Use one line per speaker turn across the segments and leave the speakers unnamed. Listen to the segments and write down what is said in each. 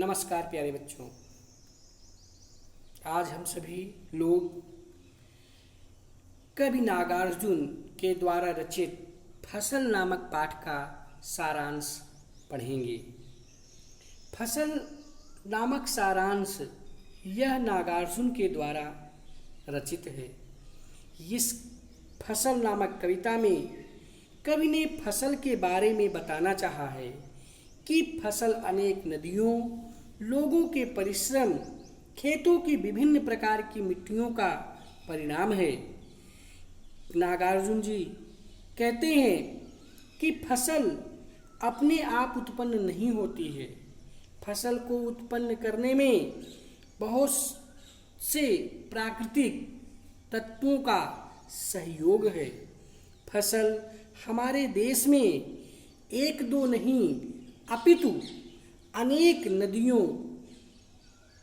नमस्कार प्यारे बच्चों। आज हम सभी लोग कवि नागार्जुन के द्वारा रचित फसल नामक पाठ का सारांश पढ़ेंगे। फसल नामक सारांश यह नागार्जुन के द्वारा रचित है। इस फसल नामक कविता में कवि ने फसल के बारे में बताना चाहा है कि फसल अनेक नदियों, लोगों के परिश्रम, खेतों की विभिन्न प्रकार की मिट्टियों का परिणाम है। नागार्जुन जी कहते हैं कि फसल अपने आप उत्पन्न नहीं होती है। फसल को उत्पन्न करने में बहुत से प्राकृतिक तत्वों का सहयोग है। फसल हमारे देश में एक दो नहीं अपितु अनेक नदियों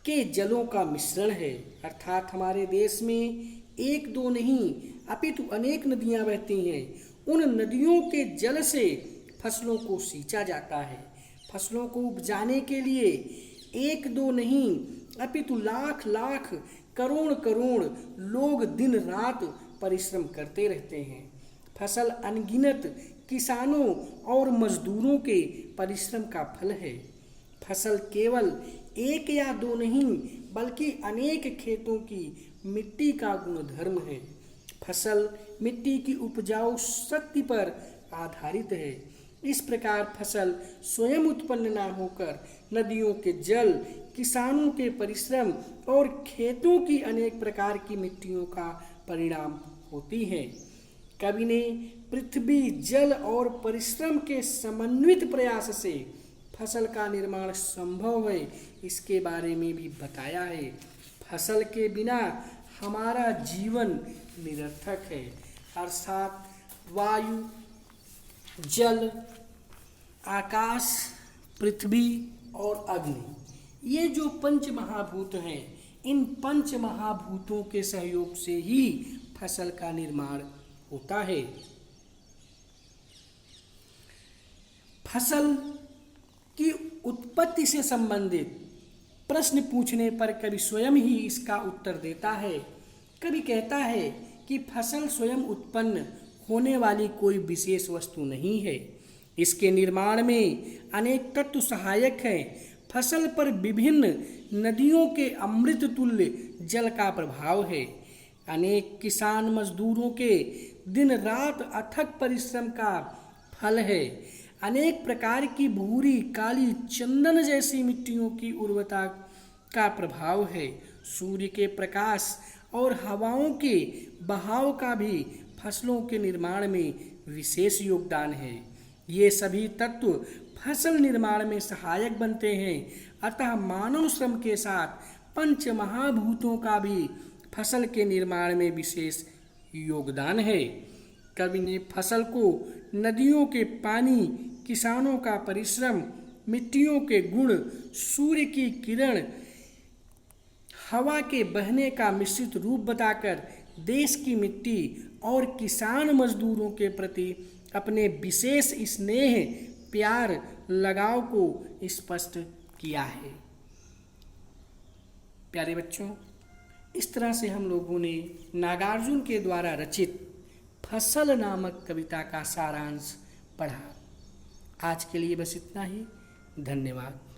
के जलों का मिश्रण है। अर्थात हमारे देश में एक दो नहीं अपितु अनेक नदियां बहती हैं। उन नदियों के जल से फसलों को सींचा जाता है। फसलों को उपजाने के लिए एक दो नहीं अपितु लाख लाख करोड़ करोड़ लोग दिन रात परिश्रम करते रहते हैं। फसल अनगिनत किसानों और मजदूरों के परिश्रम का फल है। फसल केवल एक या दो नहीं बल्कि अनेक खेतों की मिट्टी का गुणधर्म है। फसल मिट्टी की उपजाऊ शक्ति पर आधारित है। इस प्रकार फसल स्वयं उत्पन्न न होकर नदियों के जल, किसानों के परिश्रम और खेतों की अनेक प्रकार की मिट्टियों का परिणाम होती है। कवि ने पृथ्वी, जल और परिश्रम के समन्वित प्रयास से फसल का निर्माण संभव है, इसके बारे में भी बताया है। फसल के बिना हमारा जीवन निरर्थक है। अर्थात वायु, जल, आकाश, पृथ्वी और अग्नि, ये जो पंच महाभूत हैं, इन पंच महाभूतों के सहयोग से ही फसल का निर्माण होता है। फसल की उत्पत्ति से संबंधित प्रश्न पूछने पर कवि स्वयं ही इसका उत्तर देता है। कवि कहता है कि फसल स्वयं उत्पन्न होने वाली कोई विशेष वस्तु नहीं है। इसके निर्माण में अनेक तत्व सहायक हैं। फसल पर विभिन्न नदियों के अमृत तुल्य जल का प्रभाव है। अनेक किसान मजदूरों के दिन रात अथक परिश्रम का फल है। अनेक प्रकार की भूरी, काली, चंदन जैसी मिट्टियों की उर्वरता का प्रभाव है। सूर्य के प्रकाश और हवाओं के बहाव का भी फसलों के निर्माण में विशेष योगदान है। ये सभी तत्व फसल निर्माण में सहायक बनते हैं। अतः मानव श्रम के साथ पंच महाभूतों का भी फसल के निर्माण में विशेष योगदान है। कवि ने फसल को नदियों के पानी, किसानों का परिश्रम, मिट्टियों के गुण, सूर्य की किरण, हवा के बहने का मिश्रित रूप बताकर देश की मिट्टी और किसान मजदूरों के प्रति अपने विशेष स्नेह, प्यार, लगाव को स्पष्ट किया है। प्यारे बच्चों, इस तरह से हम लोगों ने नागार्जुन के द्वारा रचित फसल नामक कविता का सारांश पढ़ा। आज के लिए बस इतना ही। धन्यवाद।